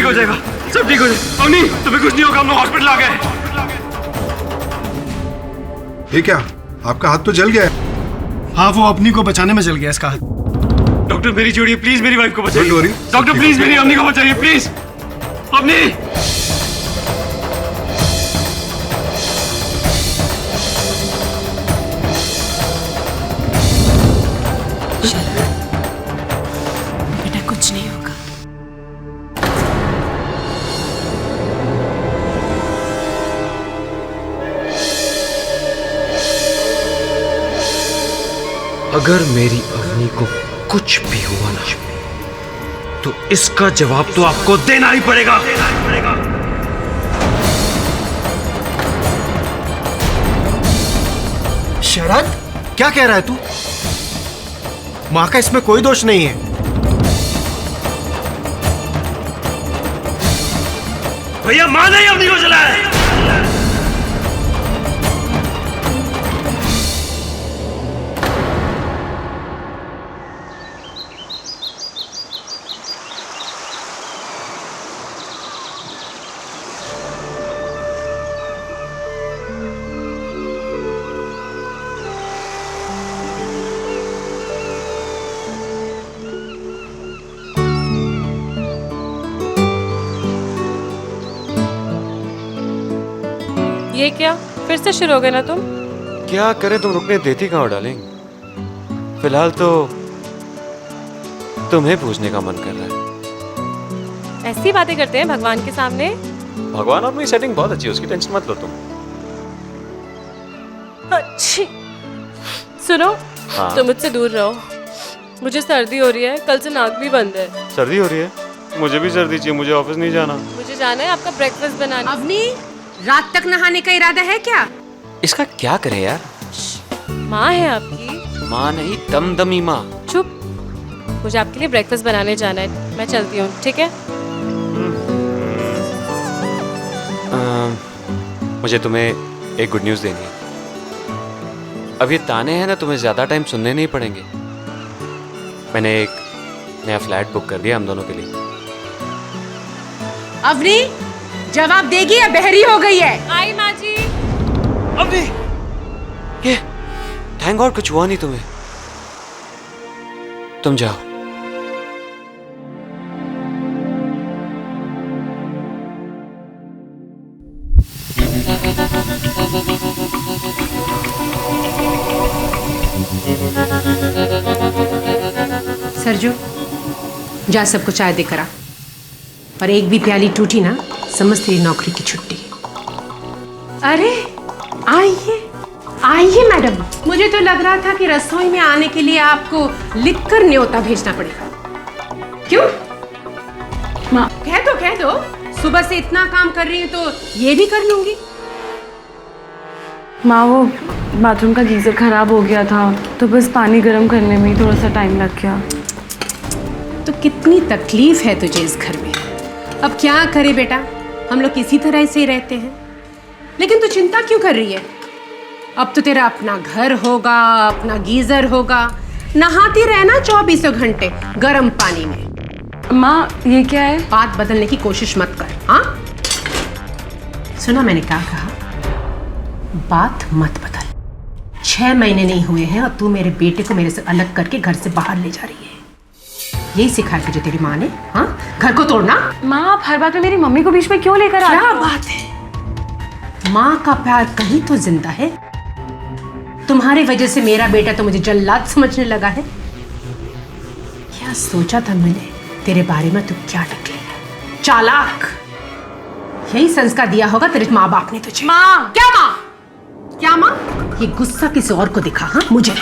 हो जाएगा, सब ठीक हो जाएगा। अवनी, तुम्हें कुछ नहीं होगा, हम लोग हॉस्पिटल आ गए। ये क्या, आपका हाथ तो जल गया है। हाँ, वो अपनी को बचाने में जल गया इसका हाथ। डॉक्टर मेरी छोड़िए प्लीज, मेरी वाइफ को Don't बचाइए। worry, डॉक्टर प्लीज मेरी अवनी को बचाइए प्लीज। अवनी, बेटा कुछ नहीं होगा। अगर मेरी अवनी को कुछ भी हुआ ना, तो इसका जवाब तो आपको देना ही पड़ेगा। शरद, क्या कह रहा है तू? माँ का इसमें कोई दोष नहीं है। भैया माँ ने अवनी को जलाया है। ये क्या, फिर से शुरू हो गए ना तुम? क्या करें, तुम रुकने देती कहाँ हो डार्लिंग? फिलहाल तो तुम्हें पूछने का मन कर रहा है। ऐसी बातें करते हैं भगवान के सामने? भगवान अपनी सेटिंग बहुत अच्छी है, उसकी टेंशन मत लो तुम। अच्छी। सुनो, हाँ? तुम मुझसे दूर रहो, मुझे सर्दी हो रही है, कल से नाक भी बंद है। सर्दी हो रही है? मुझे भी सर्दी चाहिए, मुझे ऑफिस नहीं जाना। मुझे जाना है आपका ब्रेकफास्ट बनाने। अवनी, रात तक नहाने का इरादा है क्या? इसका क्या करें यार? माँ है आपकी? माँ नहीं, दमदमी माँ। चुप, मुझे आपके लिए ब्रेकफास्ट बनाने जाना है, मैं चलती हूँ, ठीक है? मुझे तुम्हें एक गुड न्यूज़ देनी है। अब ये ताने हैं ना, तुम्हें ज़्यादा टाइम सुनने नहीं पड़ेंगे। मैंने एक नया फ्लैट बुक कर दिया हम दोनों के लिए। अवनी, जवाब देगी या बहरी हो गई है? आई माँ जी। अवनी, ये थैंक गॉड कुछ हुआ नहीं तुम्हें। तुम जाओ। सरजू, जा सबको चाय दे करा, और एक भी प्याली टूटी ना, समझ तेरी नौकरी की छुट्टी। अरे आइए आइए मैडम, मुझे तो लग रहा था कि रसोई में आने के लिए आपको लिखकर न्योता भेजना पड़ेगा। क्यों? माँ कह दो, सुबह से इतना काम कर रही हूँ तो ये भी कर लूंगी। माँ, वो बाथरूम का गीज़र खराब हो गया था, तो बस पानी गर्म करने में ही थोड़ा सा टाइम लग गया। तो कितनी तकलीफ है तुझे इस घर में। अब क्या करे बेटा, हम लोग किसी तरह से ही रहते हैं। लेकिन तू चिंता क्यों कर रही है? अब तो तेरा अपना घर होगा, अपना गीजर होगा, नहाती रहना 24 घंटे गर्म पानी में। माँ, ये क्या है? बात बदलने की कोशिश मत कर। हाँ, सुना मैंने क्या कहा? बात मत बदल। 6 महीने नहीं हुए हैं और तू मेरे बेटे को मेरे से अलग करके घर से बाहर ले जा रही है। यही सिखाया तुझे तेरी माँ ने? हाँ, घर को तोड़ना? माँ, आप हर बात में मेरी मम्मी को बीच में क्यों लेकर आ रही क्या हो? बात है? माँ का प्यार कहीं तो जिंदा है। तुम्हारी वजह से मेरा बेटा तो मुझे जल्लाद समझने लगा है। क्या सोचा था मैंने तेरे बारे में? तू क्या निकले चालाक। यही संस्कार दिया होगा तेरे माँ बाप ने तुझे। माँ! क्या माँ? क्या माँ? ये गुस्सा किसी और को दिखा? हाँ, मुझे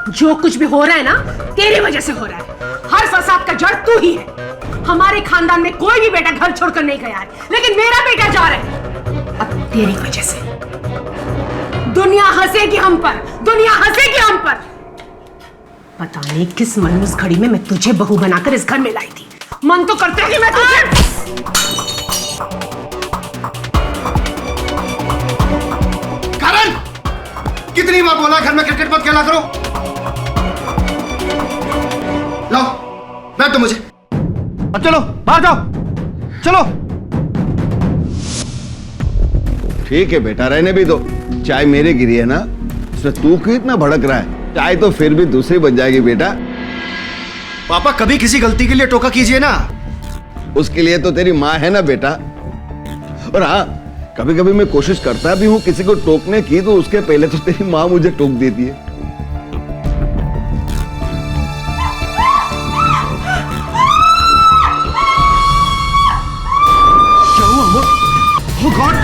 जो कुछ भी हो रहा है ना, तेरी वजह से हो रहा है। हर फसाद का जड़ तू ही है। हमारे खानदान में कोई भी बेटा घर छोड़कर नहीं गया है, लेकिन मेरा बेटा जा रहा है अब तेरी वजह से। दुनिया हंसेगी हम पर, दुनिया हंसेगी हम पर। पता नहीं किस मनहूस घड़ी में मैं तुझे बहू बनाकर इस घर में लाई थी। मन तो करते कि मैं तुझे। करण, कितनी बार बोला घर में क्रिकेट मत खेला करो। लाओ बैठ दो मुझे। अब चलो बाहर जाओ। चलो। ठीक है बेटा, रहने भी दो। चाय मेरे गिरी है ना, उसमें तू क्यों इतना भड़क रहा है? चाय तो फिर भी दूसरी बन जाएगी बेटा। पापा कभी किसी गलती के लिए टोका कीजिए ना। उसके लिए तो तेरी माँ है ना बेटा। और हाँ, कभी कभी मैं कोशिश करता भी हूँ किसी को टोकने की, तो उसके पहले तो तेरी माँ मुझे टोक देती है। क्या हुआ? Oh God!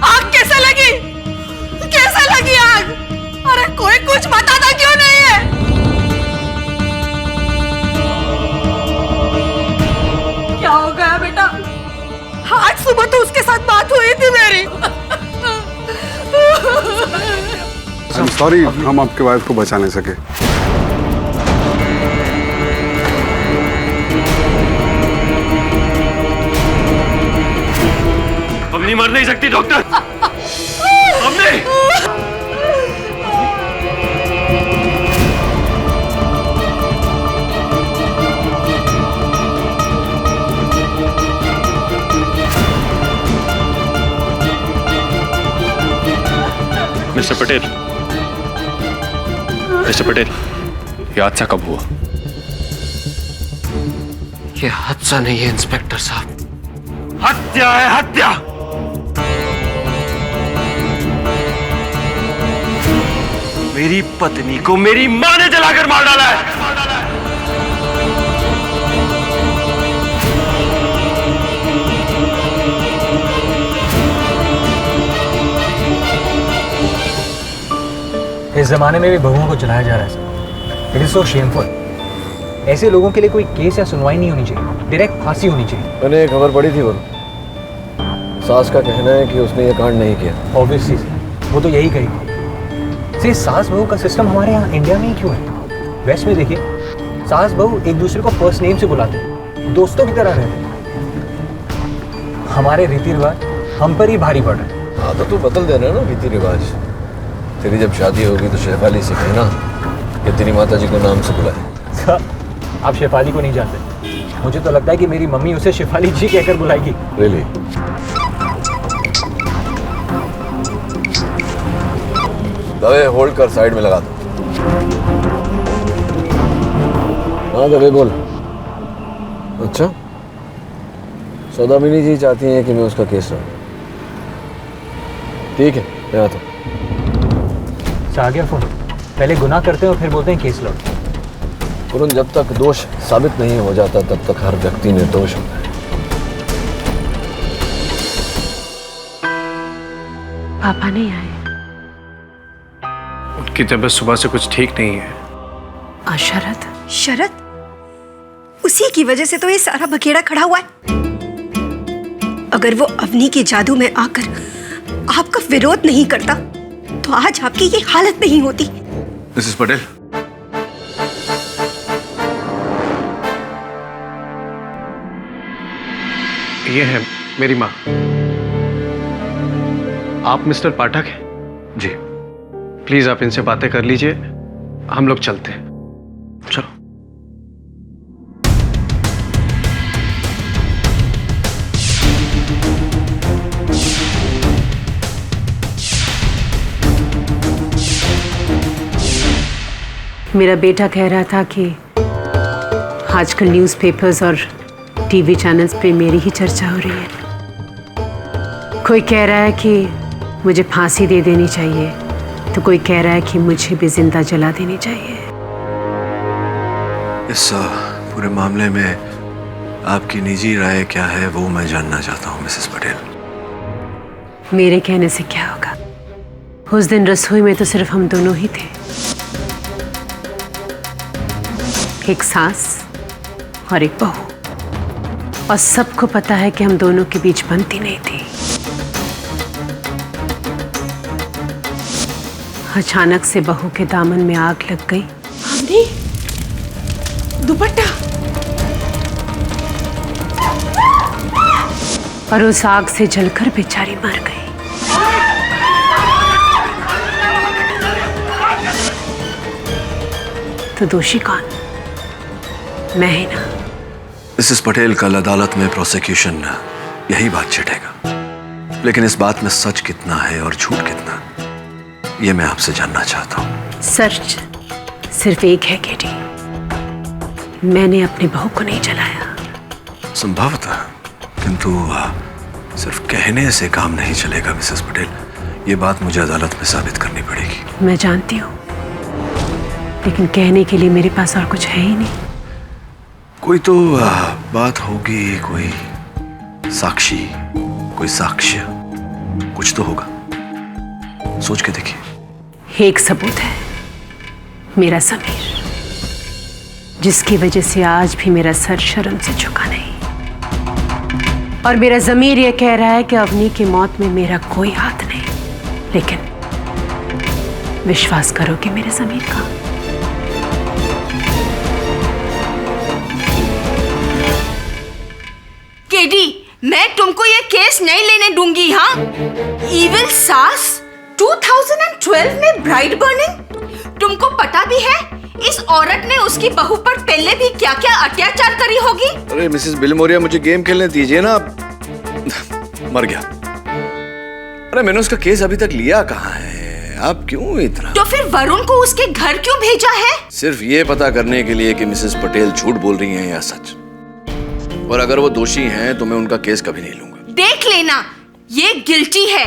आग कैसे लगी? कैसे लगी आग? अरे कोई कुछ बताता क्यों नहीं है? क्या हो गया बेटा? आज सुबह तो उसके साथ बात हुई थी मेरी। I'm sorry, हम आपके वाइफ को बचा नहीं सके। अवनी मर नहीं सकती डॉक्टर। अवनी! मिस्टर पटेल, ये हादसा कब हुआ? ये हादसा नहीं है इंस्पेक्टर साहब, हत्या है, हत्या। मेरी पत्नी को मेरी मां ने जलाकर मार डाला है। इस जमाने में भी बहुओं को जलाया जा रहा है sir. It is so shameful. ऐसे लोगों के लिए कोई केस या सुनवाई नहीं होनी चाहिए, डायरेक्ट फांसी होनी चाहिए। मैंने एक खबर पढ़ी थी, वो सास का कहना है कि उसने ये कांड नहीं किया। ऑब्वियसली वो तो यही कहेगी। से सास बहू का सिस्टम हमारे यहाँ इंडिया में ही क्यों है? वेस्ट में देखिए, सास बहू एक दूसरे को फर्स्ट नेम से बुलाते हैं, दोस्तों की तरह रहते हैं। हमारे रीति रिवाज हम पर ही भारी पड़ रहे हैं। हाँ तो तू बदल देना ना रीति रिवाज। तेरी जब शादी होगी तो शेफाली से कहना कि तेरी माता जी को नाम से बुलाए। आप शेफाली को नहीं जानते। मुझे तो लगता है कि मेरी मम्मी उसे शेफाली जी कहकर बुलाएगी। रियली? दवे होल्ड कर, साइड में लगा दो। हाँ दवे बोल। अच्छा, सौदामिनी जी चाहती हैं कि मैं उसका केस लूं। ठीक है, मैं आता हूँ। आ गया फोन। पहले गुनाह करते हैं और फिर बोलते हैं केस लो। वरुण, जब तक दोष साबित नहीं हो जाता तब तक हर व्यक्ति निर्दोष होता है। पापा नहीं आए। उनकी तबीयत सुबह से कुछ ठीक नहीं है। और शरद? शरद? उसी की वजह से तो ये सारा बखेड़ा खड़ा हुआ है। अगर वो अवनी के जादू में आकर आपका विरोध नहीं करता तो आज आपकी ये हालत नहीं होती। मिसेस पटेल, ये है मेरी माँ। आप मिस्टर पाठक हैं? जी। प्लीज आप इनसे बातें कर लीजिए, हम लोग चलते हैं। चलो। मेरा बेटा कह रहा था कि आजकल न्यूज़पेपर्स और टीवी चैनल्स पे मेरी ही चर्चा हो रही है। कोई कह रहा है कि मुझे फांसी दे देनी चाहिए, तो कोई कह रहा है कि मुझे भी जिंदा जला देनी चाहिए। इस पूरे मामले में आपकी निजी राय क्या है वो मैं जानना चाहता हूँ मिसेस पटेल। मेरे कहने से क्या होगा? उस दिन रसोई में तो सिर्फ हम दोनों ही थे। एक सास और एक बहू, और सबको पता है कि हम दोनों के बीच बनती नहीं थी। अचानक से बहू के दामन में आग लग गई। हमने दुपट्टा, और उस आग से जलकर बेचारी मर गई। तो दोषी कौन? मैं ही ना। मिसेस पटेल, कल अदालत में प्रोसिक्यूशन यही बात छिड़ेगा, लेकिन इस बात में सच कितना है और झूठ कितना, ये मैं आपसे जानना चाहता हूँ। सच सिर्फ एक है केटी, मैंने अपनी बहू को नहीं जलाया। संभवतः, किंतु सिर्फ कहने से काम नहीं चलेगा मिसेस पटेल, ये बात मुझे अदालत में साबित करनी पड़ेगी। मैं जानती हूँ, लेकिन कहने के लिए मेरे पास और कुछ है ही नहीं। कोई तो बात होगी, कोई साक्षी, कोई साक्ष्य, कुछ तो होगा। सोच के देखिए। एक सबूत है, मेरा समीर, जिसकी वजह से आज भी मेरा सर शर्म से झुका नहीं, और मेरा ज़मीर यह कह रहा है कि अवनी की मौत में मेरा कोई हाथ नहीं। लेकिन विश्वास करोगे मेरे ज़मीर का? केडी, मैं तुमको ये केस नहीं लेने दूंगी। हाँ, इविल सास, 2012 में ब्राइड बर्निंग। तुमको पता भी है इस औरत ने उसकी बहू पर पहले भी क्या क्या अत्याचार करी होगी। अरे मिसेस बिलमोरिया, मुझे गेम खेलने दीजिए ना। मर गया। अरे मैंने उसका केस अभी तक लिया कहाँ है? आप क्यों इतना? तो फिर वरुण को उसके घर क्यों भेजा है? सिर्फ ये पता करने के लिए कि मिसेस पटेल झूठ बोल रही हैं या सच। और अगर वो दोषी हैं तो मैं उनका केस कभी नहीं लूंगा। देख लेना, ये गिल्टी है,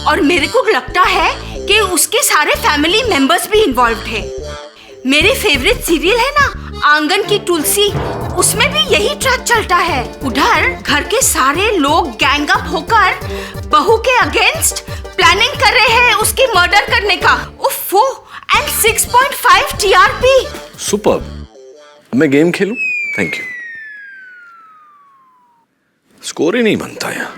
और मेरे को लगता है कि उसके सारे फैमिली मेंबर्स भी इन्वॉल्व्ड है। मेरे फेवरेट सीरियल है ना आंगन की तुलसी, उसमें भी यही ट्रैक चलता है। उधर घर के सारे लोग गैंग अप होकर बहू के अगेंस्ट प्लानिंग कर रहे हैं उसकी मर्डर करने का। उफ़ो, एंड 6.5 TRP। सुपर्ब। मैं गेम खेलूं? Thank you. स्कोर ही नहीं बनता यहाँ।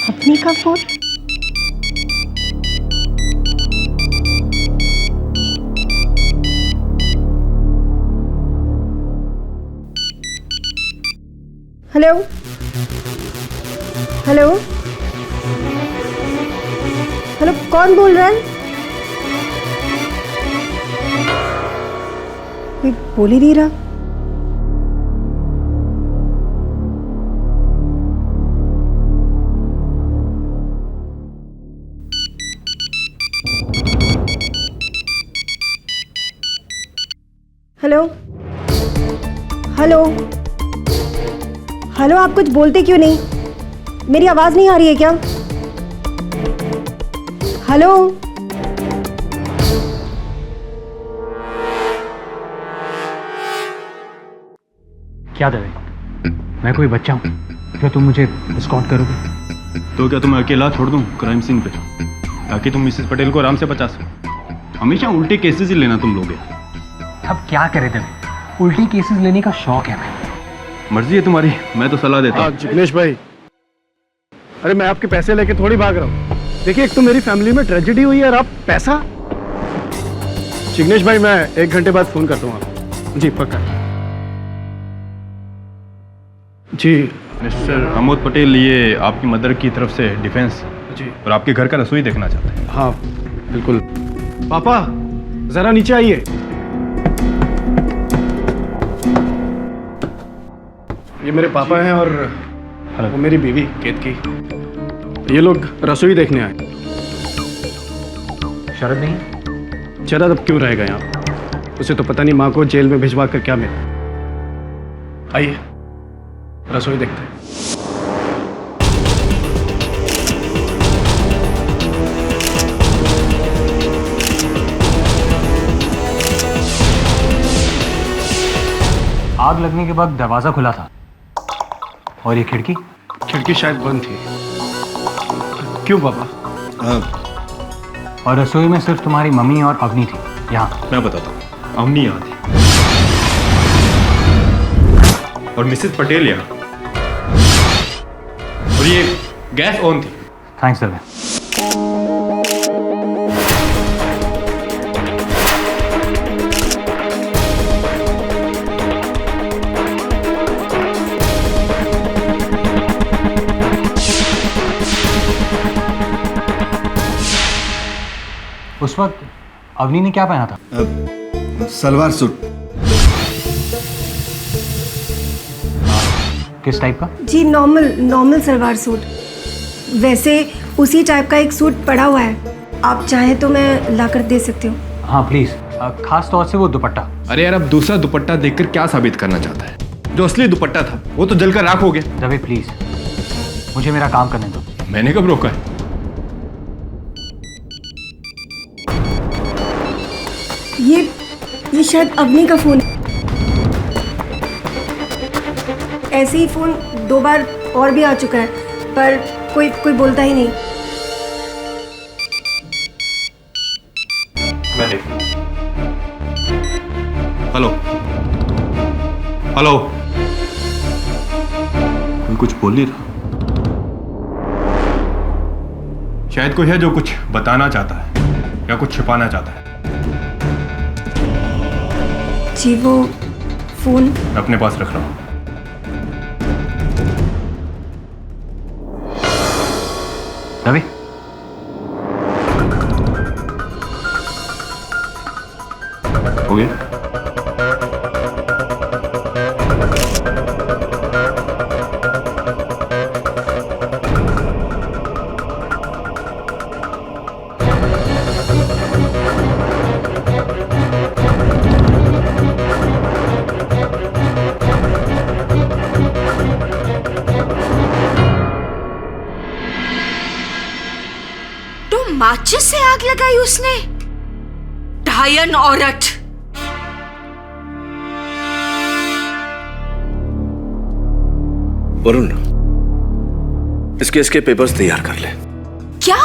अपनी का फोन? हेलो हेलो हेलो, कौन बोल रहा है? कोई बोल ही नहीं रहा। हेलो हेलो हेलो, आप कुछ बोलते क्यों नहीं? मेरी आवाज नहीं आ रही है क्या? हेलो क्या दवे, मैं कोई बच्चा हूँ क्या तुम मुझे एस्कॉर्ट करोगे? तो क्या तुम्हें अकेला छोड़ दूं क्राइम सीन पे, ताकि तुम मिसेस पटेल को आराम से बचा सको? हमेशा उल्टे केसेस ही लेना तुम लोग। अब क्या करे दवे, उल्टी केसेस लेने का शौक है। मैं मर्जी है तुम्हारी, मैं तो सलाह देता हूँ। जिग्नेश भाई, अरे मैं आपके पैसे लेके थोड़ी भाग रहा हूँ। देखिए, एक तो मेरी फैमिली में ट्रेजेडी हुई है और आप पैसा। जिग्नेश भाई, मैं 1 घंटे बाद फोन करता हूँ आपको। जी पक्का। जी मिस्टर आमोद पटेल, ये आपकी मदर की तरफ से डिफेंस जी, और आपके घर का रसोई देखना चाहते हैं। हाँ बिल्कुल। पापा जरा नीचे आइए। ये मेरे पापा हैं और वो मेरी बीवी केतकी। ये लोग रसोई देखने आए। शरद नहीं? शरद अब क्यों रहेगा यहाँ? उसे तो पता नहीं माँ को जेल में भिजवा कर क्या मिला। आइए रसोई देखते हैं। आग लगने के बाद दरवाजा खुला था और ये खिड़की खिड़की शायद बंद थी। क्यों पापा? और रसोई में सिर्फ तुम्हारी मम्मी और अवनी थी। यहाँ मैं बताता हूँ, अवनी यहाँ थी और मिसेस पटेल यहाँ, और ये गैस ऑन थी। थैंक्स दरवेन। उस वक्त अवनी ने क्या पहना था? सलवार सूट। किस टाइप का? जी नॉर्मल सलवार सूट। वैसे उसी टाइप का एक सूट पड़ा हुआ है, आप चाहें तो मैं लाकर दे सकती हूँ। हाँ प्लीज, खास तौर से वो दुपट्टा। अरे यार, अब दूसरा दुपट्टा देखकर क्या साबित करना चाहता है? जो असली दुपट्टा था वो तो जलकर राख हो गया। रवि प्लीज, मुझे मेरा काम करने दो। मैंने कब रोका है? ये शायद अवनी का फोन है। ऐसे ही फोन 2 बार और भी आ चुका है, पर कोई बोलता ही नहीं। हेलो हेलो, कोई कुछ बोल नहीं रहा। शायद कोई है जो कुछ बताना चाहता है या कुछ छिपाना चाहता है। जी वो फोन मैं अपने पास रख रहा हूँ। रवि, हो गया? माचिस से आग लगाई उसने? डायन औरत। वरुण, इस केस के पेपर्स तैयार कर ले। क्या?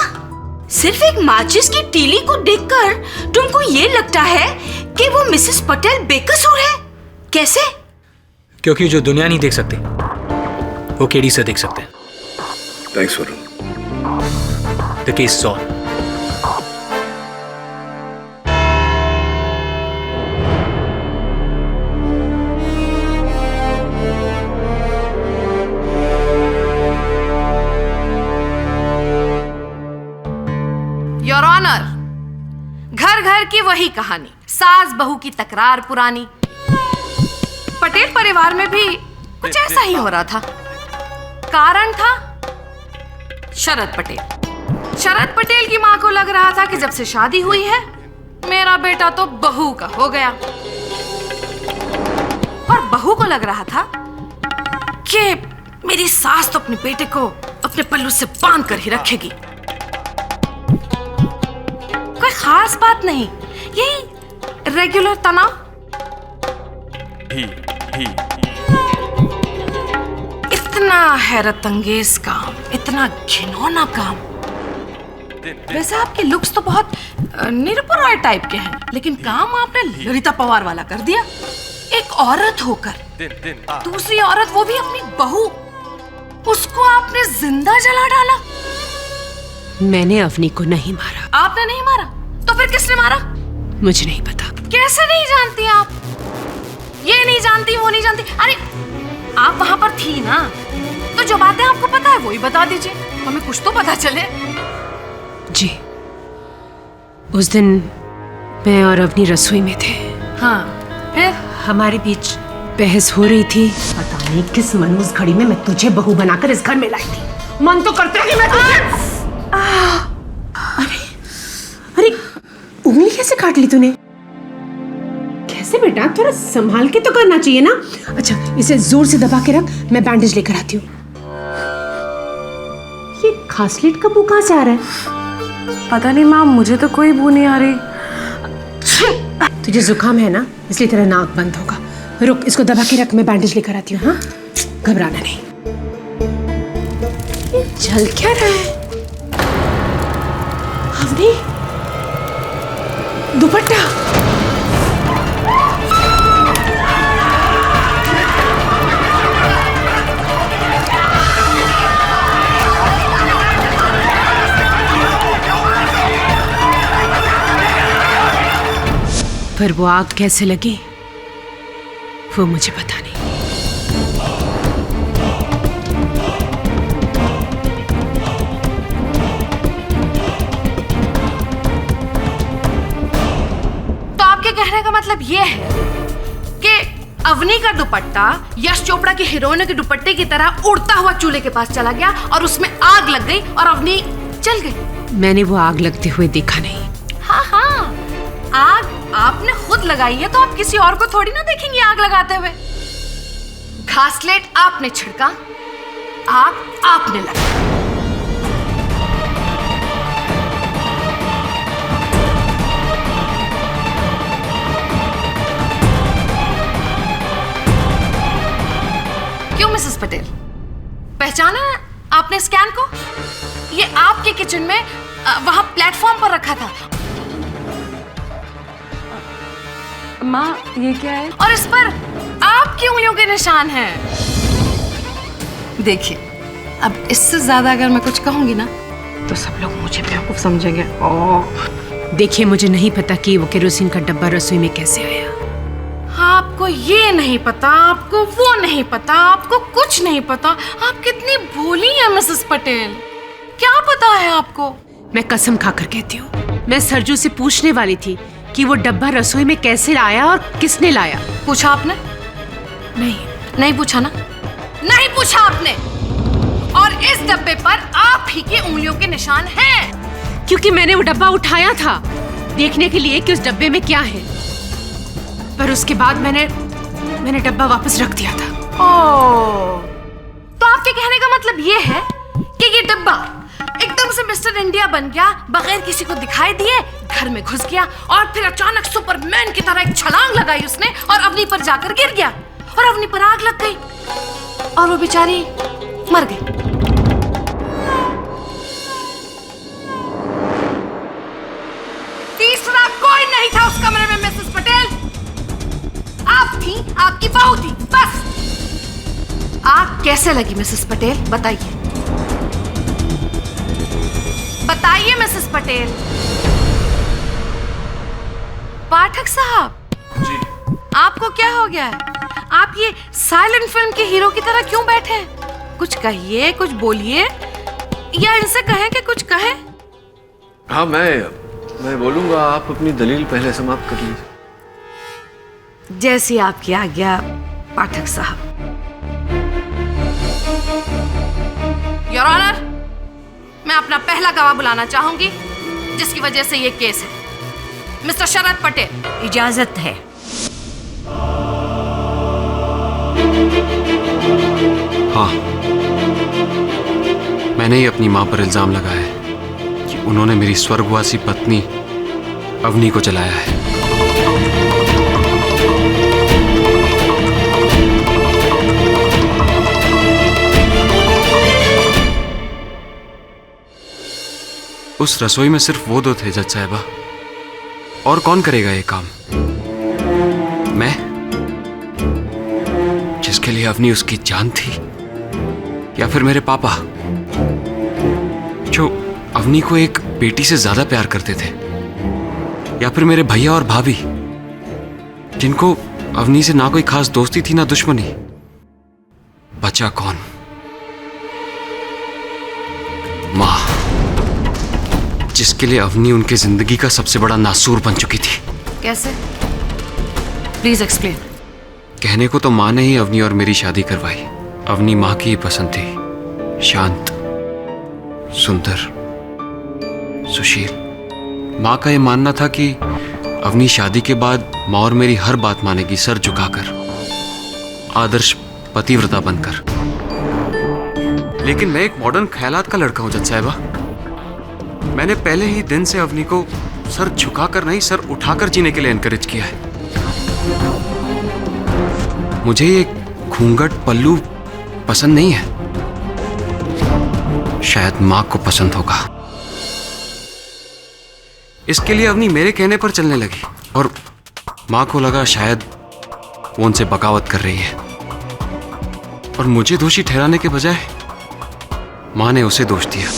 सिर्फ एक माचिस की तीली को देखकर तुमको ये लगता है कि वो मिसेस पटेल बेकसूर है? कैसे? क्योंकि जो दुनिया नहीं देख सकती वो केडी से देख सकते हैं। Thanks Varun. The case is on. Your honour, घर घर की वही कहानी, सास बहू की तकरार पुरानी। पटेल परिवार में भी कुछ ऐसा ही हो रहा था। कारण था शरद पटेल। शरद पटेल की मां को लग रहा था कि जब से शादी हुई है मेरा बेटा तो बहू का हो गया, और बहू को लग रहा था कि मेरी सास तो अपने बेटे को अपने पल्लू से बांध कर ही रखेगी। कोई खास बात नहीं, यही रेगुलर तनाव। इतना हैरत अंगेज काम, इतना घिनौना काम। वैसे आपके लुक्स तो बहुत निरपुर रॉय टाइप के हैं, लेकिन काम आपने ललिता पवार वाला कर दिया। एक औरत होकर दूसरी औरत, वो भी अपनी बहू, उसको आपने जिंदा जला डाला। मैंने अवनी को नहीं मारा। आपने नहीं मारा तो फिर किसने मारा? मुझे नहीं पता। कैसे नहीं जानती आप? ये नहीं जानती, वो नहीं जानती। अरे आप वहां पर थी ना, तो जो बातें आपको पता है वो ही बता दीजिए, हमें कुछ तो पता चले। जी, उस दिन मैं और अवनी रसोई में थे। हाँ, फिर हमारे बीच बहस हो रही थी। पता नहीं किस मनहूस घड़ी में मैं तुझे बहू बनाकर इस घर में लाई थी। मन तो करता है कि मैं तुझे... अरे उंगली कैसे काट ली तूने? कैसे बेटा, थोड़ा संभाल के तो करना चाहिए ना। अच्छा, इसे जोर से दबा के रख, मैं बैंडेज लेकर आती हूँ। ये खासलेट का बू कहाँ से आ रहा है? पता नहीं माँ, मुझे तो कोई बू नहीं आ रही। तुझे जुकाम है ना, इसलिए तेरा नाक बंद होगा। रुक, इसको दबा के रख, मैं बैंडेज लेकर आती हूँ। हाँ, घबराना नहीं। ये चल क्या रहा है? अवनी, दुपट्टा। पर वो आग कैसे लगी वो मुझे पता नहीं। तो आपके कहने का मतलब ये है कि अवनी का दुपट्टा यश चोपड़ा की हीरोइन के दुपट्टे की तरह उड़ता हुआ चूल्हे के पास चला गया और उसमें आग लग गई और अवनी जल गई। मैंने वो आग लगते हुए देखा नहीं। हाँ हाँ, आग आपने खुद लगाई है तो आप किसी और को थोड़ी ना देखेंगे आग लगाते हुए। घासलेट आपने छिड़का, आग आपने लगाई। क्यों मिसेस पटेल, पहचाना आपने स्कैन को? ये आपके किचन में वहां प्लेटफॉर्म पर रखा था। माँ, ये क्या है? और इस पर आपकी उंगलियों के निशान हैं। देखिए, अब इससे ज्यादा अगर मैं कुछ कहूंगी ना तो सब लोग मुझे बेवकूफ समझेंगे। देखिए, मुझे नहीं पता कि वो केरोसिन का डब्बा रसोई में कैसे आया। आपको ये नहीं पता, आपको वो नहीं पता, आपको कुछ नहीं पता। आप कितनी भोली हैं मिसेस पटेल। क्या पता है आपको? मैं कसम खाकर कहती हूँ, मैं सरजू से पूछने वाली थी कि वो डब्बा रसोई में कैसे लाया और किसने लाया। पूछा आपने? नहीं पूछा ना? नहीं पूछा आपने। और इस डब्बे पर आप ही की उंगलियों के निशान हैं। क्योंकि मैंने वो डब्बा उठाया था देखने के लिए कि उस डब्बे में क्या है, पर उसके बाद मैंने डब्बा वापस रख दिया था। ओह, तो आपके कहने का मतलब ये है कि ये डब्बा एकदम से मिस्टर इंडिया बन गया, बगैर किसी को दिखाई दिए घर में घुस गया और फिर अचानक सुपरमैन की तरह एक छलांग लगाई उसने और अवनी पर जाकर गिर गया और अवनी पर आग लग गई और वो बेचारी मर गई। तीसरा कोई नहीं था उस कमरे में मिसेस पटेल। आप थी, आपकी बहू थी, बस। आग कैसे लगी मिसेस पटेल, बताइए। बताइए मिसेस पटेल। पाठक साहब जी, आपको क्या हो गया है? आप ये साइलेंट फिल्म के हीरो की तरह क्यों बैठे हैं? कुछ कहिए, कुछ बोलिए, या इनसे कहें कि कुछ कहें। हाँ, मैं बोलूंगा। आप अपनी दलील पहले समाप्त कर लीजिए। जैसी आपकी आज्ञा पाठक साहब। योर ऑनर, मैं अपना पहला गवाह बुलाना चाहूंगी जिसकी वजह से ये केस है। मिस्टर शरद पटेल, इजाजत है। हाँ, मैंने ही अपनी मां पर इल्जाम लगाया है कि उन्होंने मेरी स्वर्गवासी पत्नी अवनी को जलाया है। उस रसोई में सिर्फ वो दो थे जज साहिबा, और कौन करेगा ये काम? मैं, जिसके लिए अवनी उसकी जान थी, या फिर मेरे पापा जो अवनी को एक बेटी से ज्यादा प्यार करते थे, या फिर मेरे भैया और भाभी जिनको अवनी से ना कोई खास दोस्ती थी ना दुश्मनी। बचा कौन? मां, जिसके लिए अवनी उनकी जिंदगी का सबसे बड़ा नासूर बन चुकी थी। कैसे? Please explain. कहने को तो मां ने ही अवनी और मेरी शादी करवाई। अवनी मां की ही पसंद थी, शांत, सुंदर, सुशील। मां का यह मानना था कि अवनी शादी के बाद मां और मेरी हर बात मानेगी, सर झुकाकर, आदर्श पतिव्रता बनकर। लेकिन मैं एक मॉडर्न ख्यालात का लड़का हूं जज साहिबा। मैंने पहले ही दिन से अवनी को सर झुकाकर नहीं, सर उठाकर जीने के लिए एनकरेज किया है। मुझे ये घूंघट पल्लू पसंद नहीं है। शायद मां को पसंद होगा, इसके लिए अवनी मेरे कहने पर चलने लगी और मां को लगा शायद वो उनसे बगावत कर रही है और मुझे दोषी ठहराने के बजाय मां ने उसे दोष दिया।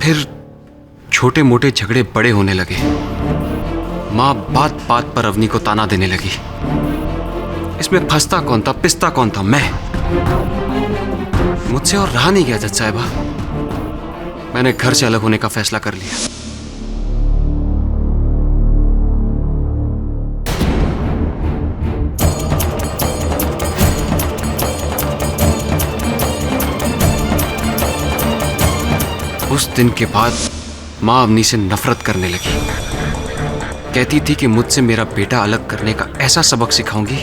फिर छोटे मोटे झगड़े बड़े होने लगे। मां बात बात पर अवनी को ताना देने लगी। इसमें फंसता कौन था, पिसता कौन था? मैं। मुझसे और रहा नहीं गया जज साहिबा। मैंने घर से अलग होने का फैसला कर लिया। उस दिन के बाद मां अवनी से नफरत करने लगी। कहती थी कि मुझसे मेरा बेटा अलग करने का ऐसा सबक सिखाऊंगी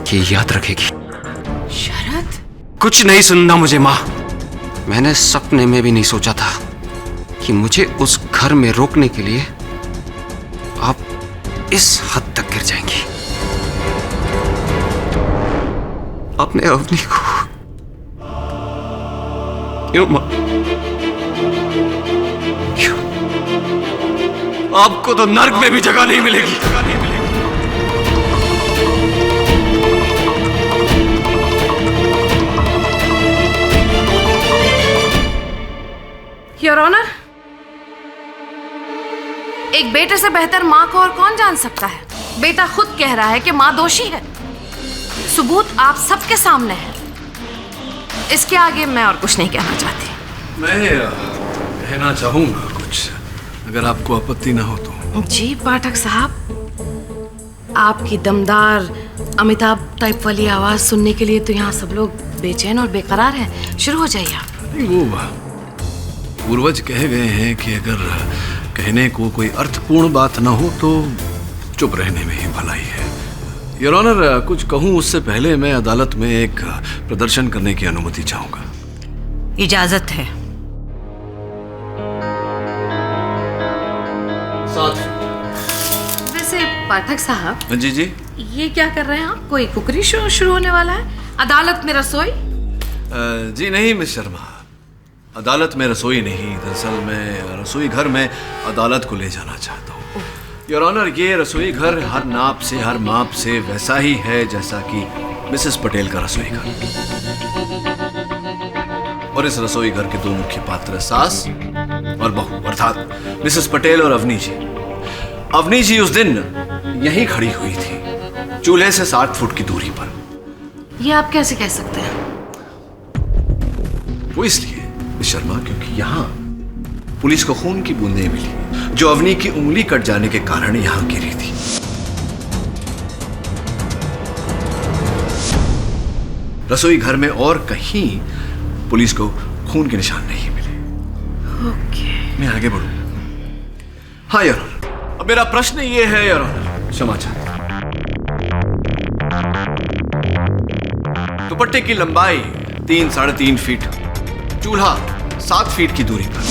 कि याद रखेगी। शरद, कुछ नहीं सुनना मुझे मां। मैंने सपने में भी नहीं सोचा था कि मुझे उस घर में रोकने के लिए आप इस हद तक गिर जाएंगी। अपने अवनी को क्यों मां? आपको तो नर्क में भी जगह नहीं मिलेगी। योर ऑनर, एक बेटे से बेहतर मां को और कौन जान सकता है। बेटा खुद कह रहा है कि मां दोषी है। सबूत आप सबके सामने है। इसके आगे मैं और कुछ नहीं कहना चाहती। मैं कहना चाहूंगा कुछ, अगर आपको आपत्ति ना हो तो। जी पाठक साहब, आपकी दमदार अमिताभ टाइप वाली आवाज सुनने के लिए तो यहाँ सब लोग बेचैन और बेकरार हैं। शुरू हो जाइए आप। वो पूर्वज कह गए हैं कि अगर कहने को कोई अर्थपूर्ण बात ना हो तो चुप रहने में ही भलाई है। योर ऑनर, कुछ कहूं उससे पहले मैं अदालत में एक प्रदर्शन करने की अनुमति चाहूंगा। इजाजत है। वैसे पाठक साहब। जी जी। ये क्या कर रहे हैं आप? कोई कुकरी शो शुरू होने वाला है? अदालत में रसोई? जी नहीं मिस शर्मा, अदालत में रसोई नहीं। दरअसल मैं रसोई घर में अदालत को ले जाना चाहता हूँ। योर ऑनर, ये रसोई घर हर नाप से हर माप से वैसा ही है जैसा कि मिसेस पटेल का रसोई घर। और इस रसोई घर के दो मुख्य पात्र सास और बहू, अर्थात मिसेस पटेल और अवनी जी। अवनी जी उस दिन यहीं खड़ी हुई थी, चूल्हे से 60 फुट की दूरी पर। ये आप कैसे कह सकते हैं? वो इसलिए शर्मा क्योंकि यहाँ पुलिस को खून की बूंदें मिली जो अवनी की उंगली कट जाने के कारण यहाँ गिरी थी। रसोई घर में और कहीं पुलिस को खून के निशान नहीं मिले। ओके। मैं आगे बढ़ूं? हाँ योर ऑनर, अब मेरा प्रश्न ये है योर ऑनर, क्षमा चाहता हूं। दुपट्टे की लंबाई 3-3.5 फीट, चूल्हा 7 फीट की दूरी पर।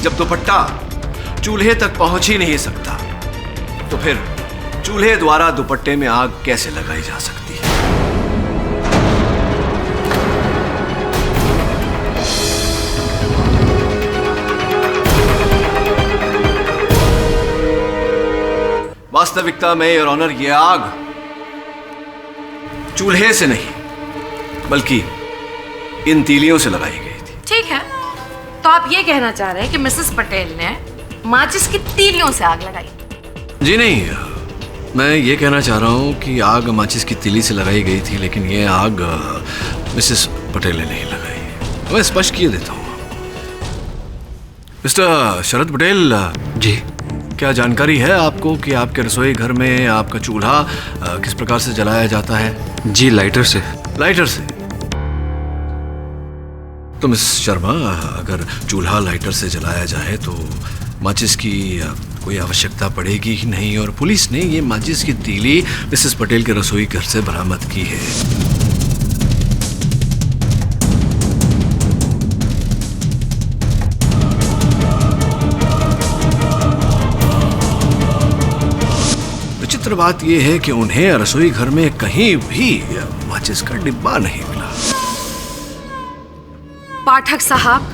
जब दुपट्टा चूल्हे तक पहुंच ही नहीं सकता तो फिर चूल्हे द्वारा दुपट्टे में आग कैसे लगाई जा सकती है? वास्तविकता में योर ऑनर, ये आग चूल्हे से नहीं बल्कि इन तीलियों से लगाई गई थी। ठीक है, तो आप ये कहना चाह रहे हैं कि मिसेस पटेल ने माचिस की तीलियों से आग लगाई? जी नहीं, मैं ये कहना चाह रहा हूँ कि आग माचिस की तीली से लगाई गई थी, लेकिन ये आग मिसेस पटेल ने नहीं लगाई। मैं स्पष्ट किए देता हूँ। मिस्टर शरद पटेल जी, क्या जानकारी है आपको कि आपके रसोई घर में आपका चूल्हा किस प्रकार से जलाया जाता है? जी, लाइटर से। लाइटर से? तो मिस शर्मा, अगर चूल्हा लाइटर से जलाया जाए तो माचिस की कोई आवश्यकता पड़ेगी ही नहीं, और पुलिस ने ये माचिस की तीली मिसेस पटेल के रसोई घर से बरामद की है। विचित्र बात यह है कि उन्हें रसोई घर में कहीं भी माचिस का डिब्बा नहीं मिला। पाठक साहब,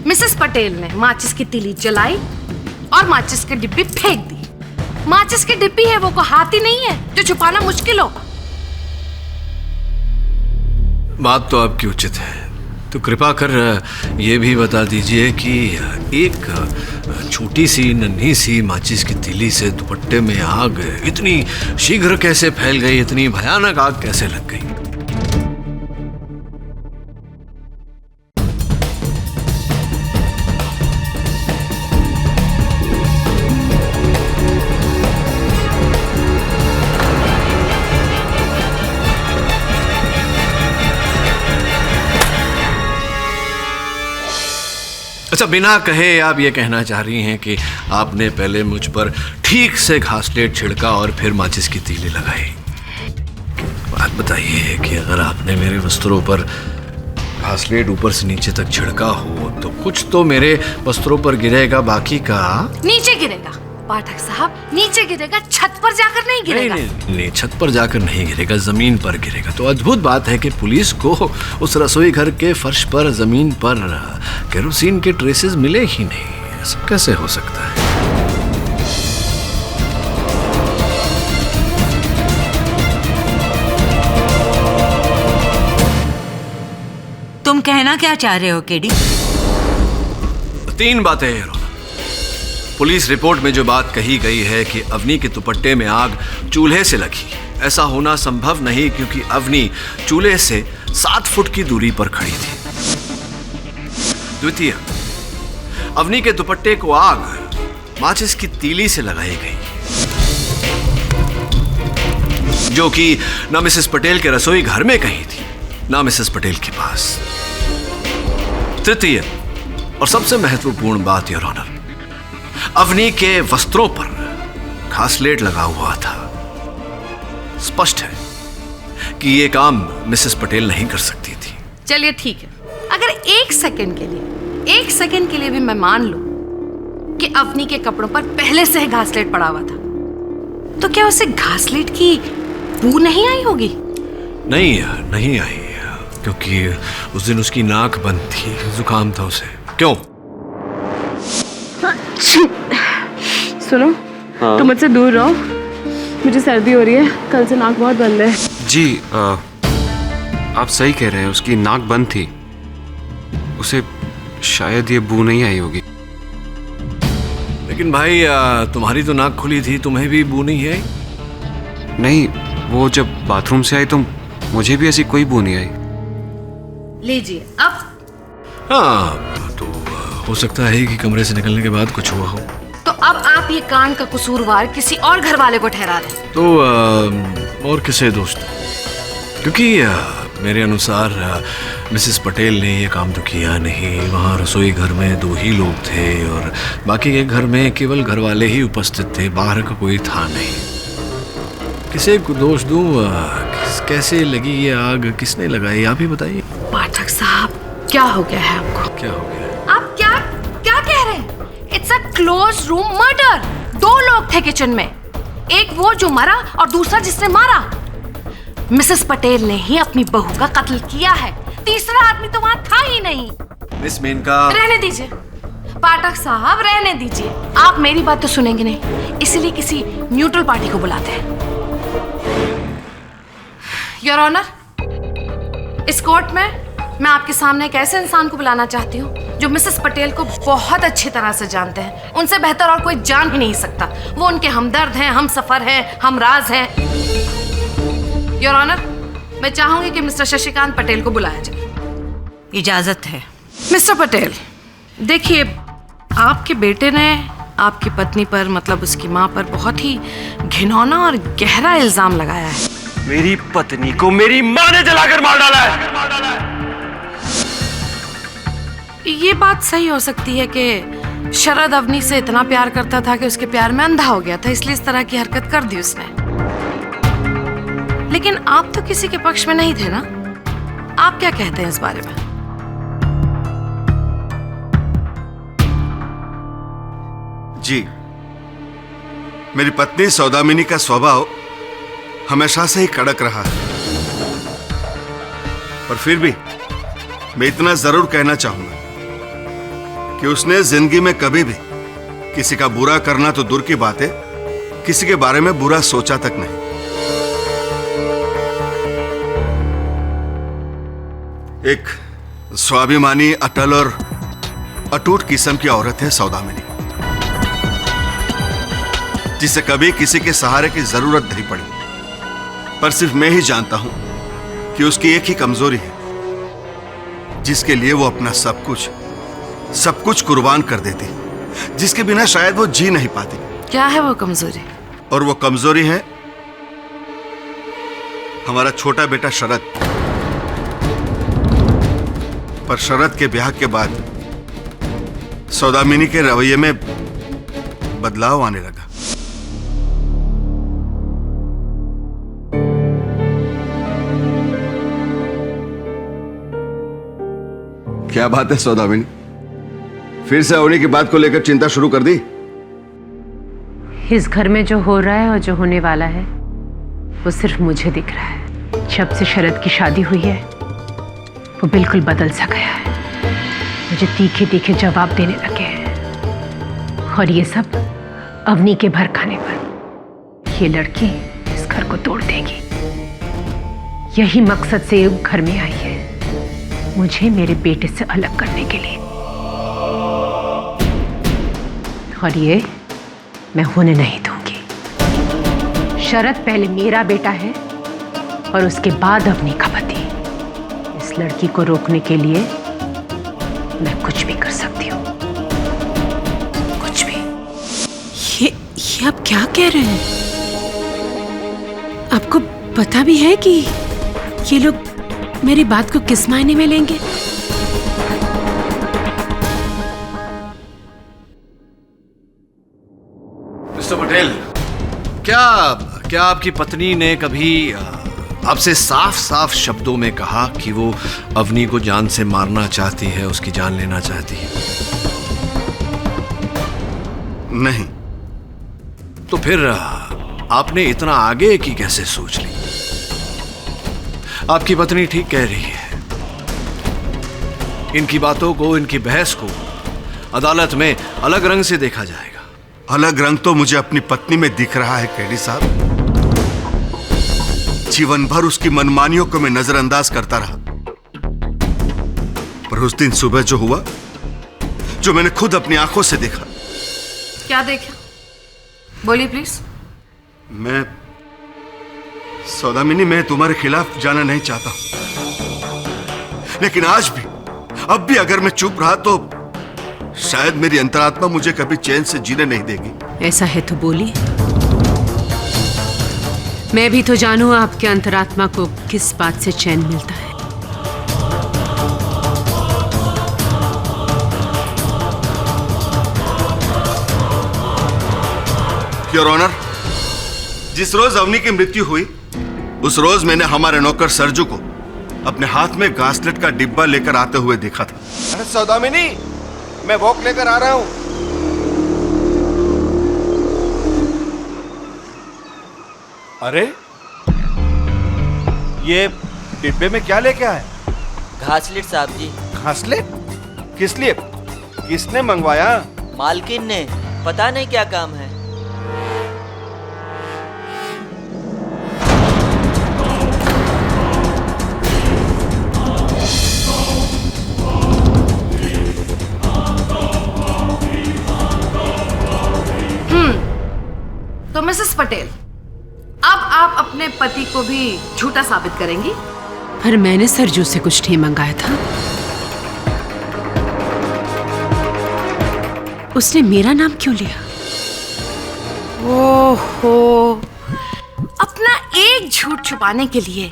मिसेस पटेल ने माचिस की तीली जलाई और माचिस की डिब्बी फेंक दी। माचिस की डिब्बी है, वो को हाथ ही नहीं है जो छुपाना मुश्किल हो। बात तो आपकी उचित है, तो कृपा कर ये भी बता दीजिए कि एक छोटी सी नन्ही सी माचिस की तीली से दुपट्टे में आग इतनी शीघ्र कैसे फैल गई, इतनी भयानक आग कैसे लग गई? अच्छा, बिना कहे आप ये कहना चाह रही हैं कि आपने पहले मुझ पर ठीक से घासलेट छिड़का और फिर माचिस की तीली लगाई। बात बताइए कि अगर आपने मेरे वस्त्रों पर घासलेट ऊपर से नीचे तक छिड़का हो तो कुछ तो मेरे वस्त्रों पर गिरेगा, बाकी का नीचे गिरेगा। पाठक साहब, नीचे गिरेगा, छत पर जाकर नहीं गिरेगा। नहीं, छत पर जाकर नहीं गिरेगा, जमीन पर गिरेगा। तो अद्भुत बात है कि पुलिस को उस रसोई घर के फर्श पर, जमीन पर केरोसिन के ट्रेसेस मिले ही नहीं। ऐसा कैसे हो सकता है? तुम कहना क्या चाह रहे हो केडी? 3 बातें हैं। पुलिस रिपोर्ट में जो बात कही गई है कि अवनी के दुपट्टे में आग चूल्हे से लगी, ऐसा होना संभव नहीं, क्योंकि अवनी चूल्हे से 7 फुट की दूरी पर खड़ी थी। द्वितीय, अवनी के दुपट्टे को आग माचिस की तीली से लगाई गई, जो कि ना मिसेस पटेल के रसोई घर में कहीं थी, ना मिसेस पटेल के पास। तृतीय और सबसे महत्वपूर्ण बात, योर ऑनर, अवनी के वस्त्रों पर घासलेट लगा हुआ था। स्पष्ट है कि यह काम मिसेस पटेल नहीं कर सकती थी। चलिए ठीक है, अगर 1 सेकंड के लिए भी मैं मान लूं कि अवनी के कपड़ों पर पहले से ही घासलेट पड़ा हुआ था, तो क्या उसे घासलेट की बू नहीं आई होगी? नहीं आई, क्योंकि उस दिन उसकी नाक बंद थी, जुकाम था उसे। क्यों? सुनो, तुम मुझसे दूर रहो, मुझे सर्दी हो रही है, कल से नाक बहुत बंद है। जी, आप सही कह रहे हैं, उसकी नाक बंद थी, उसे शायद ये बू नहीं आई होगी। लेकिन भाई, तुम्हारी तो नाक खुली थी, तुम्हें भी बू नहीं आई? नहीं, वो जब बाथरूम से आई तो मुझे भी ऐसी कोई बू नहीं आई। लीजिए अब। हाँ, तो हो सकता है कि कमरे से निकलने के बाद कुछ हुआ हो। तो अब आप ये कांड का कसूरवार किसी और घर वाले को ठहरा दें। तो और किसे दोस्त? क्योंकि मेरे अनुसार मिसेस पटेल ने ये काम तो किया नहीं। वहाँ रसोई घर में 2 ही लोग थे और बाकी के घर में केवल घर वाले ही उपस्थित थे, बाहर का कोई था नहीं। किसे को दोष दूं? कैसे लगी ये आग, किसने लगाई, आप ही बताइए। पाठक साहब, क्या हो गया है आपको? क्या हो गया? आप क्या कह रहे हैं? It's a close room murder. 2 लोग थे किचन में, एक वो जो मरा और दूसरा जिसने मारा। मिसेस पटेल ने ही अपनी बहू का कत्ल किया है, तीसरा आदमी तो वहाँ था ही नहीं। मिस मेनका, रहने दीजिए पाठक साहब, रहने दीजिए। आप मेरी बात तो सुनेंगे नहीं, इसलिए किसी न्यूट्रल पार्टी को बुलाते हैं। योर ऑनर, इस कोर्ट में मैं आपके सामने एक ऐसे इंसान को बुलाना चाहती हूँ जो मिसेस पटेल को बहुत अच्छी तरह से जानते हैं। उनसे बेहतर और कोई जान ही नहीं सकता। वो उनके हमदर्द हैं, हम सफर हैं, हम राज हैं। योर ऑनर, मैं चाहूंगी कि मिस्टर शशिकांत पटेल को बुलाया जाए। इजाजत है। मिस्टर पटेल, देखिए, आपके बेटे ने आपकी पत्नी पर, मतलब उसकी माँ पर, बहुत ही घिनौना और गहरा इल्जाम लगाया है। मेरी पत्नी को मेरी माँ ने जलाकर मार डाला है। ये बात सही हो सकती है कि शरद अवनी से इतना प्यार करता था कि उसके प्यार में अंधा हो गया था, इसलिए इस तरह की हरकत कर दी उसने। लेकिन आप तो किसी के पक्ष में नहीं थे ना, आप क्या कहते हैं इस बारे में? जी, मेरी पत्नी सौदामिनी का स्वभाव हमेशा से ही कड़क रहा है, पर फिर भी मैं इतना जरूर कहना चाहूंगा कि उसने जिंदगी में कभी भी किसी का बुरा करना तो दूर की बात है, किसी के बारे में बुरा सोचा तक नहीं। एक स्वाभिमानी, अटल और अटूट किस्म की औरत है सौदामिनी, जिसे कभी किसी के सहारे की जरूरत नहीं पड़ी। पर सिर्फ मैं ही जानता हूं कि उसकी एक ही कमजोरी है, जिसके लिए वो अपना सब कुछ कुर्बान कर देती, जिसके बिना शायद वो जी नहीं पाती। क्या है वो कमजोरी? और वो कमजोरी है हमारा छोटा बेटा शरद। पर शरद के ब्याह के बाद सौदामिनी के रवैये में बदलाव आने लगा। क्या बात है सौदामिनी, फिर से अवनी की बात को लेकर चिंता शुरू कर दी? इस घर में जो हो रहा है और जो होने वाला है वो सिर्फ मुझे दिख रहा है। जब से शरद की शादी हुई है वो बिल्कुल बदल सा गया है, मुझे तीखे तीखे जवाब देने लगे हैं। और ये सब अवनी के भर खाने पर। ये लड़की इस घर को तोड़ देगी, यही मकसद से ये घर में आई है, मुझे मेरे बेटे से अलग करने के लिए। और ये मैं होने नहीं दूंगी। शरद पहले मेरा बेटा है और उसके बाद अवनी का पति। इस लड़की को रोकने के लिए मैं कुछ भी कर सकती हूँ, कुछ भी। ये आप क्या कह रहे हैं? आपको पता भी है कि ये लोग मेरी बात को किस मायने में लेंगे? मिस्टर पटेल, क्या आपकी पत्नी ने कभी आपसे साफ साफ शब्दों में कहा कि वो अवनी को जान से मारना चाहती है, उसकी जान लेना चाहती है? नहीं। तो फिर आपने इतना आगे की कैसे सोच ली? आपकी पत्नी ठीक कह रही है। इनकी बातों को, इनकी बहस को अदालत में अलग रंग से देखा जाएगा। अलग रंग तो मुझे अपनी पत्नी में दिख रहा है केडी साहब। जीवन भर उसकी मनमानियों को मैं नजरअंदाज करता रहा, पर उस दिन सुबह जो हुआ, जो मैंने खुद अपनी आंखों से देखा। क्या देखा? बोलिए प्लीज। मैं सौदामिनी, मैं तुम्हारे खिलाफ जाना नहीं चाहता हूं, लेकिन आज भी, अब भी अगर मैं चुप रहा तो शायद मेरी अंतरात्मा मुझे कभी चैन से जीने नहीं देगी। ऐसा है तो बोलिए, मैं भी तो जानूं आपके अंतरात्मा को किस बात से चैन मिलता है। योर ऑनर, जिस रोज अवनी की मृत्यु हुई, उस रोज मैंने हमारे नौकर सरजू को अपने हाथ में घासलेट का डिब्बा लेकर आते हुए देखा था। अरे सौदामिनी, मैं वॉक लेकर आ रहा हूं। अरे ये डिब्बे में क्या लेके आए? घासलेट साहब जी। घासलेट? किस लिए? किसने मंगवाया? मालकिन ने, पता नहीं क्या काम है। तो मिसेस पटेल, अब आप अपने पति को भी झूठा साबित करेंगी? पर मैंने सरजू से कुछ नहीं मंगाया था। उसने मेरा नाम क्यों लिया? ओहो, अपना एक झूठ छुपाने के लिए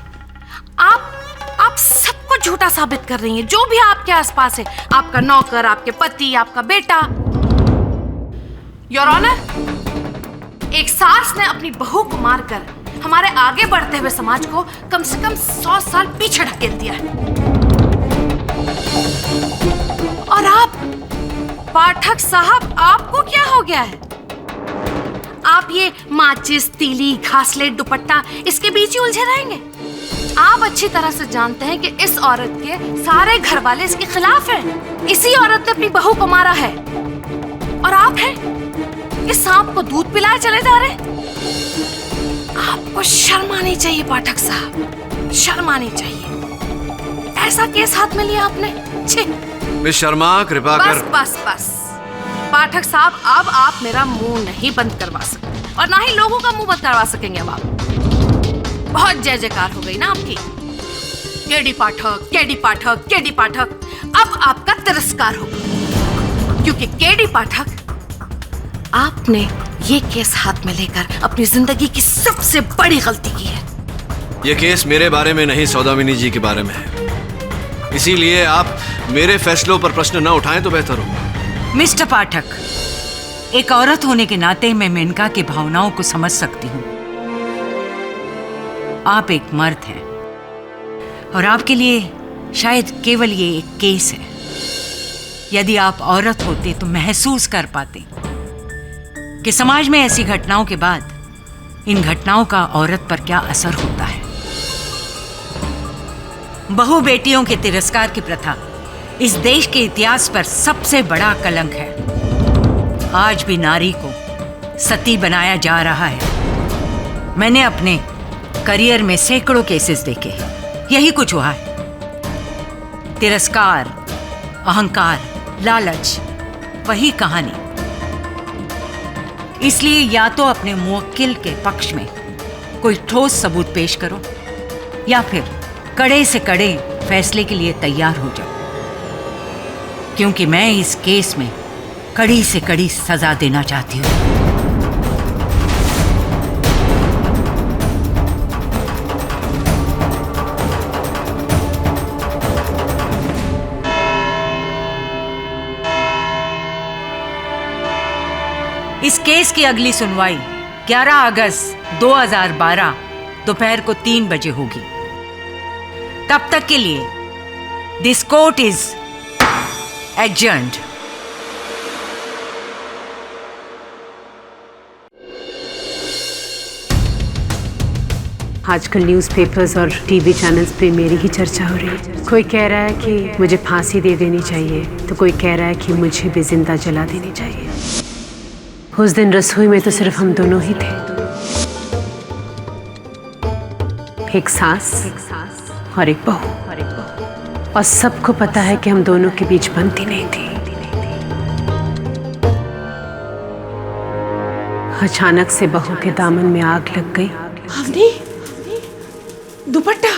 आप सब कुछ झूठा साबित कर रही हैं, जो भी आपके आसपास है, आपका नौकर, आपके पति, आपका बेटा। योर ऑनर, एक सास ने अपनी बहू को मारकर हमारे आगे बढ़ते हुए समाज को कम से कम 100 साल पीछे ढकेल दिया है। और आप पाठक साहब, आपको क्या हो गया है? आप ये माचिस, तीली, घासलेट, दुपट्टा, इसके बीच ही उलझे रहेंगे? आप अच्छी तरह से जानते हैं कि इस औरत के सारे घर वाले इसके खिलाफ हैं। इसी औरत ने अपनी बहू को मारा है और आप हैं इस सांप को दूध पिलाए चले जा रहे हैं। आपको शर्म आनी चाहिए पाठक साहब, शर्म आनी चाहिए। ऐसा केस हाथ में लिया आपने? छी। मिस शर्मा, कृपा कर। बस पाठक साहब, अब आप मेरा मुंह नहीं बंद करवा सकते और ना ही लोगों का मुंह बंद करवा सकेंगे। अब आप, बहुत जय जयकार हो गई ना आपकी। केडी पाठक, केडी पाठक, केडी पाठक। अब आपका तिरस्कार होगा, क्योंकि केडी पाठक, आपने ये केस हाथ में लेकर अपनी जिंदगी की सबसे बड़ी गलती की है। ये केस मेरे बारे में नहीं, सौदामिनी जी के बारे में है। इसीलिए आप मेरे फैसलों पर प्रश्न न उठाएं तो बेहतर होगा। मिस्टर पाठक, एक औरत होने के नाते मैं मेनका की भावनाओं को समझ सकती हूँ। आप एक मर्द हैं और आपके लिए शायद केवल ये एक केस है। यदि आप औरत होते तो महसूस कर पाते कि समाज में ऐसी घटनाओं के बाद इन घटनाओं का औरत पर क्या असर होता है। बहु बेटियों के तिरस्कार की प्रथा इस देश के इतिहास पर सबसे बड़ा कलंक है। आज भी नारी को सती बनाया जा रहा है। मैंने अपने करियर में सैकड़ों केसेस देखे, यही कुछ हुआ है। तिरस्कार, अहंकार, लालच, वही कहानी। इसलिए या तो अपने मुवक्किल के पक्ष में कोई ठोस सबूत पेश करो या फिर कड़े से कड़े फैसले के लिए तैयार हो जाओ, क्योंकि मैं इस केस में कड़ी से कड़ी सजा देना चाहती हूँ। इस केस की अगली सुनवाई 11 अगस्त 2012 दोपहर को 3 बजे होगी। तब तक के लिए दिस कोर्ट इज एडजर्न्ड। आजकल न्यूज़पेपर्स और टीवी चैनल्स पे मेरी ही चर्चा हो रही है। कोई कह रहा है कि मुझे फांसी दे देनी चाहिए, तो कोई कह रहा है कि मुझे भी जिंदा जला देनी चाहिए। उस दिन रसोई में तो सिर्फ हम दोनों ही थे, एक सास और एक बहू, और सबको पता है कि हम दोनों के बीच बनती नहीं थी। अचानक से बहू के दामन में आग लग गई। अवनी, दुपट्टा,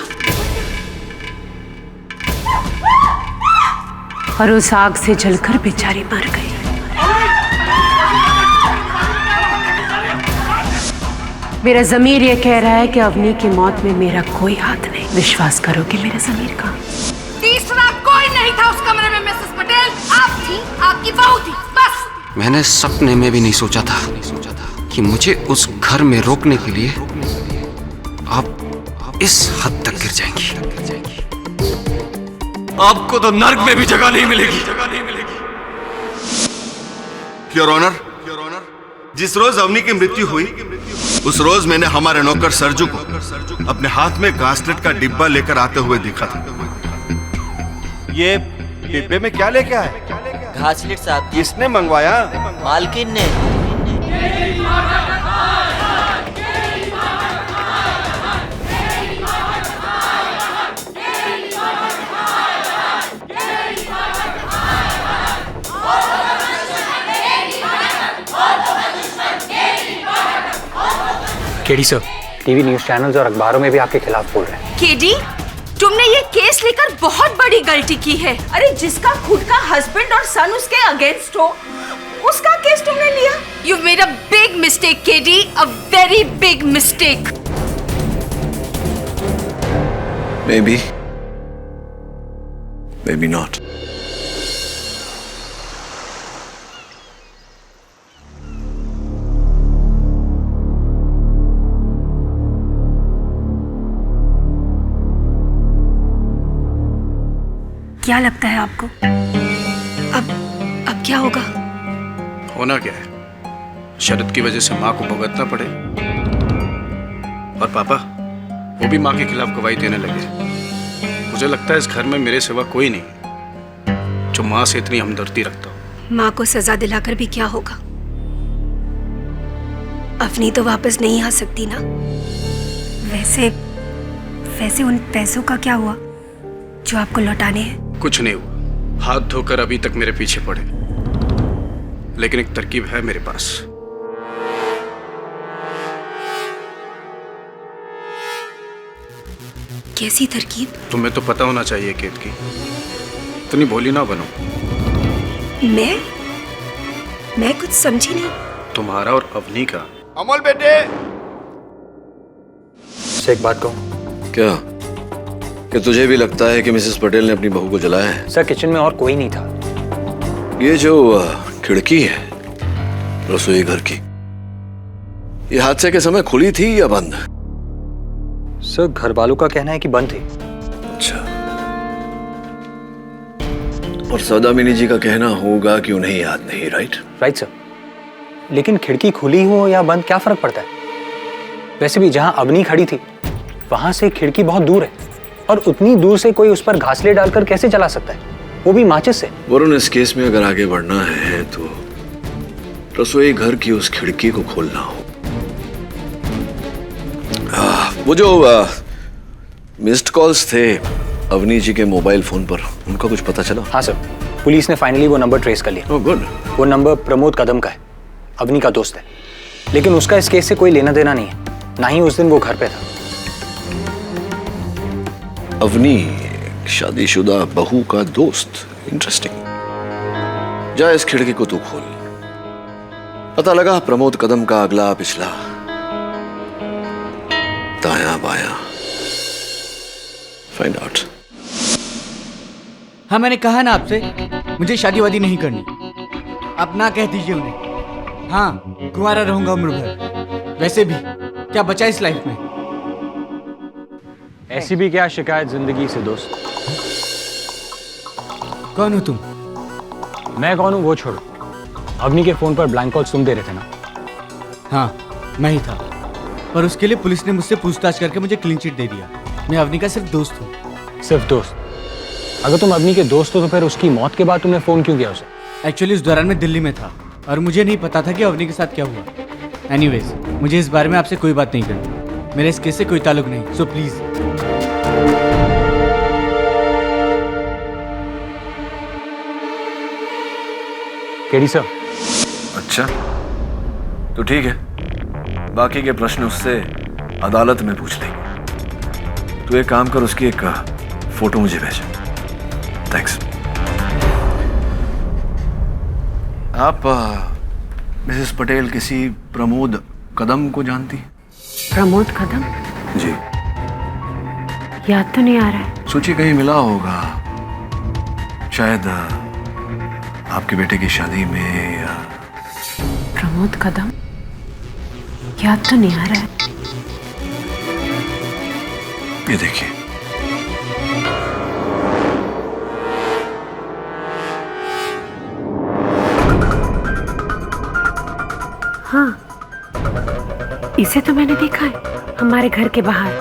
और उस आग से जलकर बेचारी मर गई। मेरा ज़मीर ये कह रहा है कि अवनी की मौत में मेरा कोई हाथ नहीं। विश्वास करोगे मेरे ज़मीर का? तीसरा कोई नहीं था उस कमरे में मिसेस पटेल। आप थी, आपकी बहू थी, बस। मैंने सपने में भी नहीं सोचा था कि मुझे उस घर में रोकने के लिए आप इस हद तक गिर जाएंगी। आपको तो नर्क में भी जगह नहीं मिलेगी। योर ऑनर, जिस रोज अवनी की मृत्यु हुई उस रोज मैंने हमारे नौकर सरजू को अपने हाथ में घासलेट का डिब्बा लेकर आते हुए देखा था। ये डिब्बे में क्या लेके आए? घासलेट साहब। किसने मंगवाया? मालकिन ने। KD sir, TV news channels और अखबारों में भी आपके खिलाफ बोल रहे हैं। केडी, तुमने ये केस लेकर बहुत बड़ी गलती की है। अरे जिसका खुद का हस्बैंड और सन उसके अगेंस्ट हो, उसका केस तुमने लिया। You've made a big mistake, KD, a very big mistake. Maybe Maybe not. क्या लगता है आपको अब क्या होगा? होना क्या है? शरद की वजह से माँ को भुगतना पड़े और पापा वो भी माँ के खिलाफ गवाही देने लगे। मुझे लगता है इस घर में मेरे सिवा कोई नहीं जो माँ से इतनी हमदर्दी रखता हो। माँ को सजा दिलाकर भी क्या होगा? अवनी तो वापस नहीं आ सकती ना। वैसे उन पैसों का क्या हुआ जो आपको लौटाने हैं? कुछ नहीं हुआ। हाथ धोकर अभी तक मेरे पीछे पड़े, लेकिन एक तरकीब है मेरे पास। कैसी तरकीब? तुम्हें तो पता होना चाहिए केत की। इतनी भोली ना बनो। मैं कुछ समझी नहीं। तुम्हारा और अवनी का। अमोल बेटे, से एक बात कहूं? क्या? कि तुझे भी लगता है कि मिसेस पटेल ने अपनी बहू को जलाया है? सर किचन में और कोई नहीं था। ये जो खिड़की है रसोई घर की, ये हादसे के समय खुली थी या बंद? सर घर वालों का कहना है कि बंद थी। अच्छा। और सौदामिनी जी का कहना होगा कि उन्हें याद नहीं, राइट? Right sir. लेकिन खिड़की खुली हो या बंद क्या फर्क पड़ता है? वैसे भी जहां अवनी खड़ी थी वहां से खिड़की बहुत दूर है, और उतनी दूर से कोई उस पर घासले डालकर कैसे चला सकता है, वो भी माचिस से? वरुण, इस केस में अगर आगे बढ़ना है तो रसोई घर की उस खिड़की को खोलना हो। वो जो मिस्ड कॉल्स थे अवनी जी के मोबाइल फोन पर, उनका कुछ पता चला? हाँ सर, पुलिस ने फाइनली वो नंबर ट्रेस कर लिया। Oh good. वो नंबर प्रमोद कदम का है, अवनी का दोस्त है, लेकिन उसका इस केस से कोई लेना देना नहीं है, ना ही उस दिन वो घर पे था। अवनी शादीशुदा बहू का दोस्त, इंटरेस्टिंग। जा इस खिड़की को तू खोल। पता लगा प्रमोद कदम का अगला पिछला, दायां बायां, फाइंड आउट। हाँ मैंने कहा ना आपसे, मुझे शादी वादी नहीं करनी। आप ना कह दीजिए उन्हें। हाँ, कुंवारा रहूंगा उम्र भर। वैसे भी क्या बचा इस लाइफ में? ऐसी भी क्या शिकायत जिंदगी से दोस्त। कौन हो तुम? मैं कौन हूँ वो छोड़ो। अवनी के फोन पर ब्लैंक कॉल्स तुम दे रहे थे ना? हाँ मैं ही था, पर उसके लिए पुलिस ने मुझसे पूछताछ करके मुझे क्लीन चिट दे दिया। मैं अवनी का सिर्फ दोस्त हूँ। सिर्फ दोस्त? अगर तुम अवनी के दोस्त हो तो फिर उसकी मौत के बाद तुमने फोन क्यों किया उसे? एक्चुअली उस दौरान मैं दिल्ली में था और मुझे नहीं पता था कि अवनी के साथ क्या हुआ। एनीवेज, मुझे इस बारे में आपसे कोई बात नहीं करनी। मेरे इस केस से कोई ताल्लुक नहीं, सो प्लीज। KD sir. अच्छा तो ठीक है, बाकी के प्रश्न उससे अदालत में पूछ लेंगे। तू एक काम कर, उसकी एक फोटो मुझे भेज। थैंक्स। आप मिसेस पटेल किसी प्रमोद कदम को जानती हैं? प्रमोद कदम? जी। याद तो नहीं आ रहा है। सोचिए कहीं मिला होगा, शायद आपके बेटे की शादी में या... प्रमोद कदम? याद तो नहीं आ रहा है। ये देखिए। हाँ, इसे तो मैंने देखा है हमारे घर के बाहर।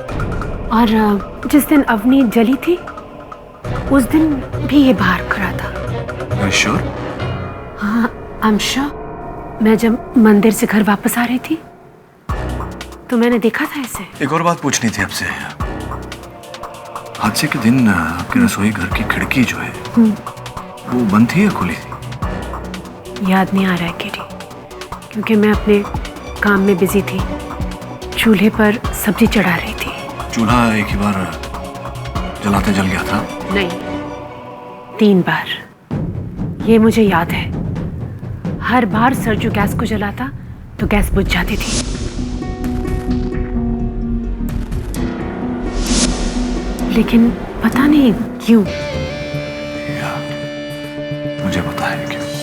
और जिस दिन अवनी जली थी उस दिन भी ये बाहर खड़ा था। श्योर? हाँ, आई एम श्योर। मैं जब मंदिर से घर वापस आ रही थी तो मैंने देखा था इसे। एक और बात पूछनी थी आपसे। हादसे के दिन आपके रसोई घर की खिड़की जो है वो बंद थी या खुली थी? याद नहीं आ रहा है केडी, क्योंकि मैं अपने काम में बिजी थी। चूल्हे पर सब्जी चढ़ा रही थी। चूल्हा एक ही बार जलाते जल गया था? नहीं, 3 बार। ये मुझे याद है। हर बार सरजू गैस को जलाता तो गैस बुझ जाती थी। लेकिन पता नहीं क्यों मुझे बताए क्यों?